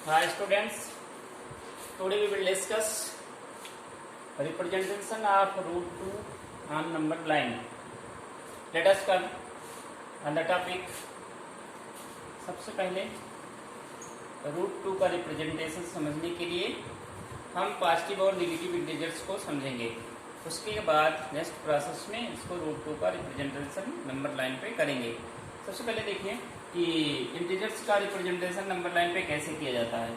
Hi students, today we will discuss representation of root 2 on number line. Let us come on the topic. सबसे पहले root 2 का representation समझने के लिए हम पॉजिटिव और नेगेटिव इंटीजर्स को समझेंगे। उसके बाद नेक्स्ट प्रोसेस में इसको रूट 2 का रिप्रेजेंटेशन नंबर लाइन पे करेंगे। सबसे पहले देखिए कि इंटीजर्स का रिप्रेजेंटेशन नंबर लाइन पे कैसे किया जाता है।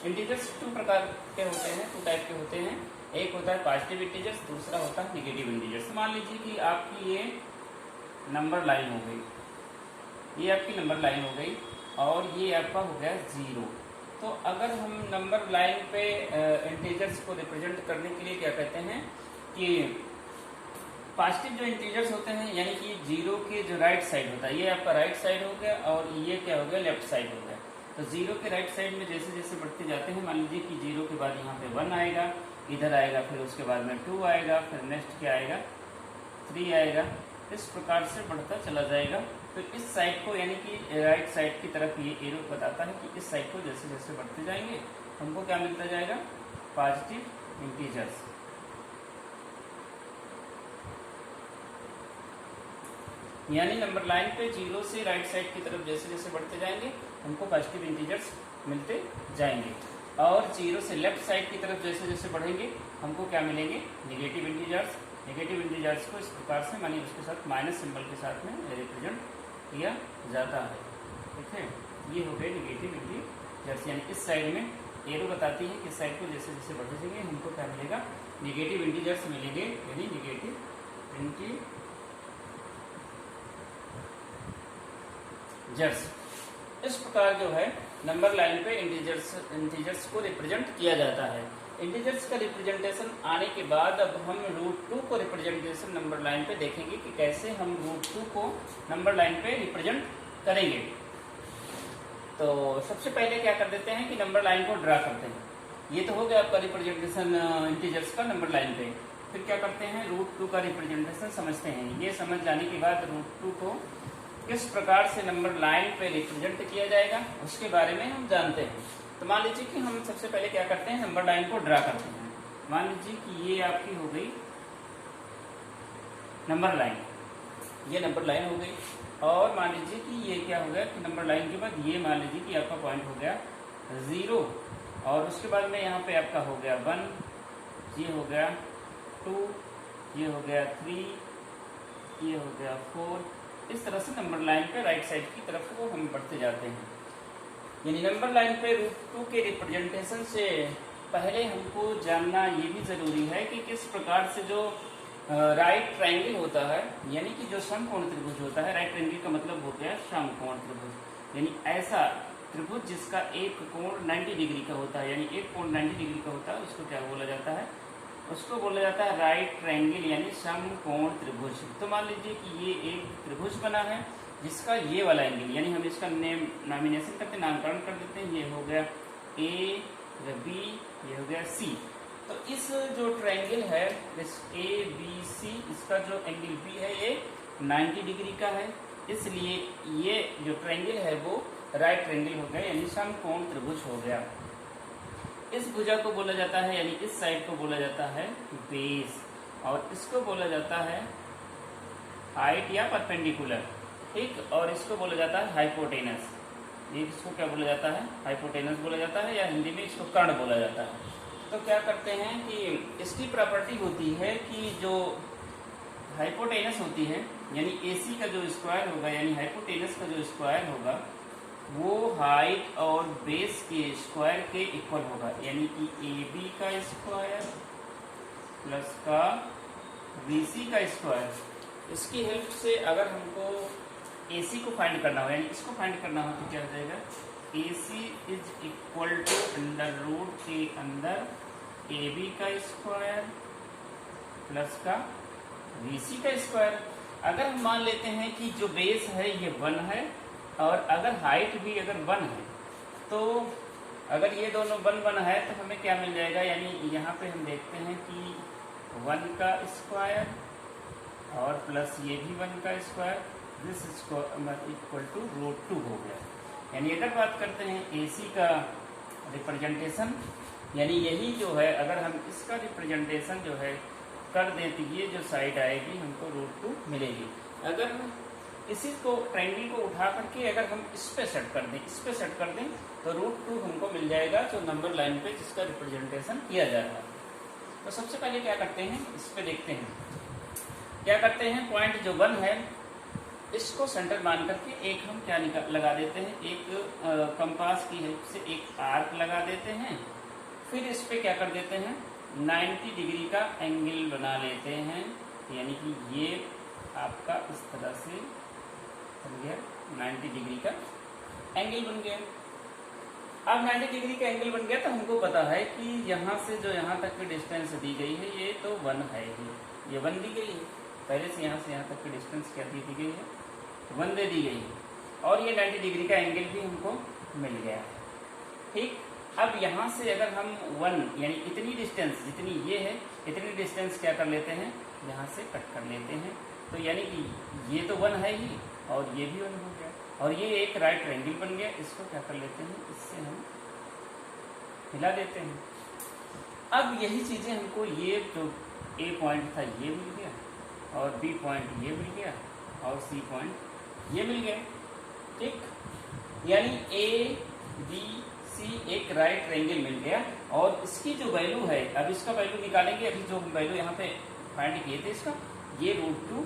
इंटीजर्स टू प्रकार के होते हैं, टू टाइप के होते हैं। एक होता है पॉजिटिव इंटीजर्स, दूसरा होता है नेगेटिव इंटीजर्स। मान लीजिए कि आपकी ये नंबर लाइन हो गई, ये आपकी नंबर लाइन हो गई और ये आपका हो गया 0। तो अगर हम नंबर लाइन पे इंटीजर्स को रिप्रेजेंट करने के लिए क्या कहते हैं कि पॉजिटिव जो इंटीजर्स होते हैं, यानी कि 0 के जो राइट साइड होता है, ये आपका राइट साइड हो गया और ये क्या हो गया, लेफ्ट साइड हो गया। तो 0 के राइट साइड में जैसे जैसे बढ़ते जाते हैं, मान लीजिए कि 0 के बाद यहाँ पे 1 आएगा, इधर आएगा, फिर उसके बाद में 2 आएगा, फिर नेक्स्ट क्या आएगा 3 आएगा, इस प्रकार से बढ़ता चला जाएगा। तो इस साइड को यानी कि राइट साइड की तरफ ये एरो बताता है कि इस साइड को जैसे जैसे बढ़ते जाएंगे हमको क्या मिलता जाएगा, पॉजिटिव इंटीजर्स। यानी नंबर लाइन पे 0 से राइट साइड की तरफ जैसे जैसे बढ़ते जाएंगे हमको पॉजिटिव इंटीजर्स मिलते जाएंगे, और 0 से लेफ्ट साइड की तरफ जैसे जैसे बढ़ेंगे हमको क्या मिलेंगे, नेगेटिव इंटीजर्स। नेगेटिव इंटीजर्स को इस प्रकार से मानिए उसके साथ माइनस सिंबल के साथ में रिप्रेजेंट किया जाता है। ठीक है, ये हो गए नेगेटिव इंटीजर्स। यानी इस साइड में एरो बताती है कि इस साइड को जैसे जैसे बढ़ते जाएंगे हमको क्या मिलेगा, नेगेटिव इंटीजर्स मिलेंगे, यानी नेगेटिव इंटीजर्स। इस प्रकार जो है नंबर लाइन पे इंटीजर्स को रिप्रेजेंट किया जाता है। इंटीजर्स का रिप्रेजेंटेशन आने के बाद अब हम रूट 2 को रिप्रेजेंटेशन नंबर लाइन पे देखेंगे कि कैसे हम रूट 2 को नंबर लाइन पे रिप्रेजेंट करेंगे। तो सबसे पहले क्या कर देते हैं कि नंबर लाइन को ड्रा करते हैं। ये तो हो गया आपका रिप्रेजेंटेशन इंटीजर्स का नंबर लाइन पे। फिर क्या करते हैं, रूट 2 का रिप्रेजेंटेशन समझते हैं। ये समझ जाने के बाद रूट 2 को किस प्रकार से नंबर लाइन पे रिप्रेजेंट किया जाएगा उसके बारे में हम जानते हैं। तो मान लीजिए कि हम सबसे पहले क्या करते हैं, नंबर लाइन को ड्रा करते हैं। मान लीजिए कि ये आपकी हो गई नंबर लाइन, ये नंबर लाइन हो गई, और मान लीजिए कि ये क्या हो गया कि नंबर लाइन के बाद ये मान लीजिए कि आपका पॉइंट हो गया 0, और उसके बाद में यहाँ पे आपका हो गया 1, ये हो गया 2, ये हो गया 3, ये हो गया 4। इस तरह से नंबर लाइन पे राइट साइड की तरफ को हम बढ़ते जाते हैं। यानी नंबर लाइन पे रूट 2 के रिप्रेजेंटेशन से पहले हमको जानना ये भी ज़रूरी है कि किस प्रकार से जो राइट ट्रायंगल होता है, यानी कि जो समकोण त्रिभुज होता है, राइट ट्रायंगल का मतलब हो गया समकोण त्रिभुज, यानी ऐसा त्रिभुज जिसका एक कोण 90 डिग्री का होता है, यानी एक कोण 90 डिग्री का होता है, उसको क्या बोला जाता है, उसको बोला जाता है राइट ट्रायंगल यानी समकोण त्रिभुज। तो मान लीजिए कि ये एक त्रिभुज बना है जिसका ये वाला एंगल, यानी हम इसका नॉमिनेशन करते, नामकरण कर देते हैं, ये हो गया ए, बी, ये हो गया सी। तो इस जो ट्रायंगल है इस ए बी सी, इसका जो एंगल बी है ये 90 डिग्री का है, इसलिए ये जो ट्रायंगल है वो राइट ट्रायंगल हो गया, यानी समकोण त्रिभुज हो गया। इस भुजा को बोला जाता है, यानी इस साइड को बोला जाता है बेस, और इसको बोला जाता है हाइट या परपेंडिकुलर, ठीक, और इसको बोला जाता है हाइपोटेनस। ये इसको क्या बोला जाता है, हाइपोटेनस बोला जाता है, या हिंदी में इसको कर्ण बोला जाता है। तो क्या करते हैं कि इसकी प्रॉपर्टी होती है कि जो हाइपोटेनस होती है, यानी एसी का जो स्क्वायर होगा, यानी हाइपोटेनस का जो स्क्वायर होगा वो हाइट और बेस के स्क्वायर के इक्वल होगा, यानी कि ए बी का स्क्वायर प्लस का बी सी का स्क्वायर। इसकी हेल्प से अगर हमको ए सी को फाइंड करना हो, यानी इसको फाइंड करना हो, तो क्या हो जाएगा, A C is equal to under root के अंदर ए बी का स्क्वायर प्लस का बी सी का स्क्वायर। अगर हम मान लेते हैं कि जो बेस है ये 1 है और अगर हाइट भी अगर 1 है, तो अगर ये दोनों 1 है तो हमें क्या मिल जाएगा, यानी यहाँ पे हम देखते हैं कि 1 का स्क्वायर और प्लस ये भी 1 का square, this equal to root 2 हो गया। यानी अगर बात करते हैं AC का रिप्रेजेंटेशन, यानी यही जो है अगर हम इसका रिप्रेजेंटेशन जो है कर दें तो ये जो साइड आएगी हमको √2 मिलेगी। अगर इसी को ट्रायंगल को उठा करके अगर हम इस पे सेट कर दें तो √2 हमको मिल जाएगा जो नंबर लाइन पे जिसका रिप्रेजेंटेशन किया जा रहा है। तो सबसे पहले क्या करते हैं, इस पे देखते हैं क्या करते हैं। पॉइंट जो 1 है इसको सेंटर मान करके एक हम क्या लगा देते हैं, एक कंपास की हेल्प से एक आर्क लगा देते हैं। फिर इस पे क्या कर देते हैं, 90 डिग्री का एंगल बना लेते हैं, यानी कि ये आपका इस तरह से बन गया 90 डिग्री का एंगल बन गया। अब 90 डिग्री का एंगल बन गया तो हमको पता है कि यहाँ से जो यहाँ तक की डिस्टेंस दी गई है ये तो 1 है ही, ये 1 दी गई है। पहले से यहाँ तक की डिस्टेंस क्या दी गई है, 1 दे दी गई है और ये 90 डिग्री का एंगल भी हमको मिल गया है। ठीक, अब यहाँ से अगर हम 1 यानी इतनी डिस्टेंस जितनी ये है इतनी डिस्टेंस क्या कर लेते हैं, यहाँ से कट कर लेते हैं। तो यानी कि ये तो 1 है ही और ये भी 1 हो गया और ये एक राइट ट्रायंगल बन गया। इसको क्या कर लेते हैं, इससे हम हिला देते हैं। अब यही चीज़ें हमको ये जो A पॉइंट था ये मिल गया और B पॉइंट ये मिल गया और C पॉइंट ये मिल गया। ठीक, यानी ABC एक राइट ट्रायंगल मिल गया और इसकी जो वैल्यू है, अब इसका वैल्यू निकालेंगे। अभी जो हम वैल्यू यहाँ पे फाइंड किए थे इसका, ये √2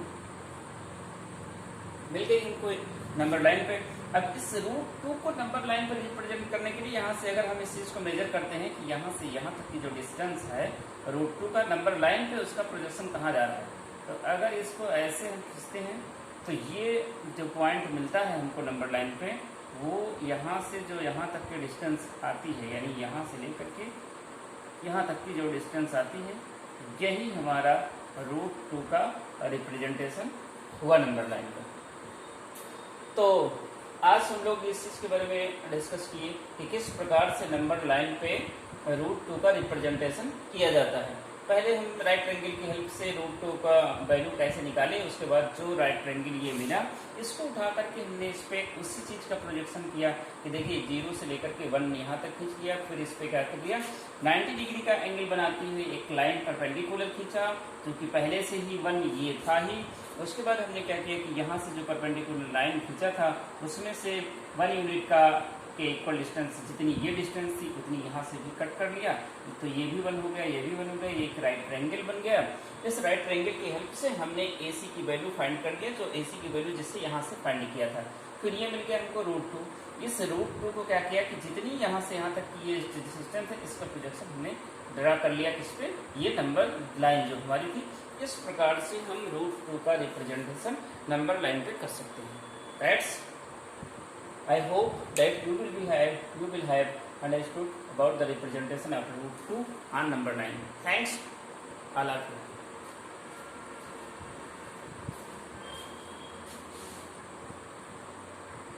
मिल गई हमको नंबर लाइन पे। अब इस √2 को नंबर लाइन पर रिप्रेजेंट करने के लिए यहाँ से अगर हम इस चीज को मेजर करते हैं कि यहाँ से यहाँ तक की जो डिस्टेंस है √2 का नंबर लाइन पे उसका प्रोजेक्शन कहाँ जा रहा है, तो अगर इसको ऐसे हम खींचते हैं तो ये जो पॉइंट मिलता है हमको नंबर लाइन पे, वो यहाँ से जो यहाँ तक की डिस्टेंस आती है, यानी यहाँ से लेकर के यहाँ तक की जो डिस्टेंस आती है, यही हमारा √2 का रिप्रेजेंटेशन हुआ नंबर लाइन पर। तो आज हम लोग इस चीज़ के बारे में डिस्कस किए कि किस प्रकार से नंबर लाइन पे √2 का रिप्रेजेंटेशन किया जाता है। पहले हम राइट ट्रायंगल की हेल्प से √2 का वैल्यू कैसे निकाले, उसके बाद जो राइट ट्रायंगल ये मिला इसको उठा करके हमने इस पे उसी चीज़ का प्रोजेक्शन किया कि देखिए 0 से लेकर के 1 यहाँ तक खींच लिया। फिर इस पे क्या कर दिया, 90 डिग्री का एंगल बनाती हुई एक लाइन परपेंडिकुलर खींचा, क्योंकि पहले से ही 1 ये था ही। उसके बाद हमने क्या किया कि यहाँ से जो परपेंडिकुलर लाइन खींचा था उसमें से 1 यूनिट का के इक्वल डिस्टेंस जितनी ये डिस्टेंस थी उतनी यहाँ से भी कट कर लिया, तो ये भी 1 हो गया, ये भी 1 हो गया, ये एक राइट ट्रायंगल बन गया। इस राइट ट्रायंगल की हेल्प से हमने AC की वैल्यू फाइंड कर लिया, जो AC की वैल्यू जिससे यहाँ से फाइंड किया था। फिर ये मिल गया हमको √2। इस √2 को क्या किया कि जितनी यहाँ से यहाँ तक की ये डिस्टेंस है इसका प्रोजेक्शन हमने ड्रा कर लिया किस पे, ये नंबर लाइन जो हमारी थी। इस प्रकार से हम √2 का रिप्रेजेंटेशन नंबर लाइन पे कर सकते हैं। That's I hope that you will have understood about the representation of √2 on number line. Thanks, all of you.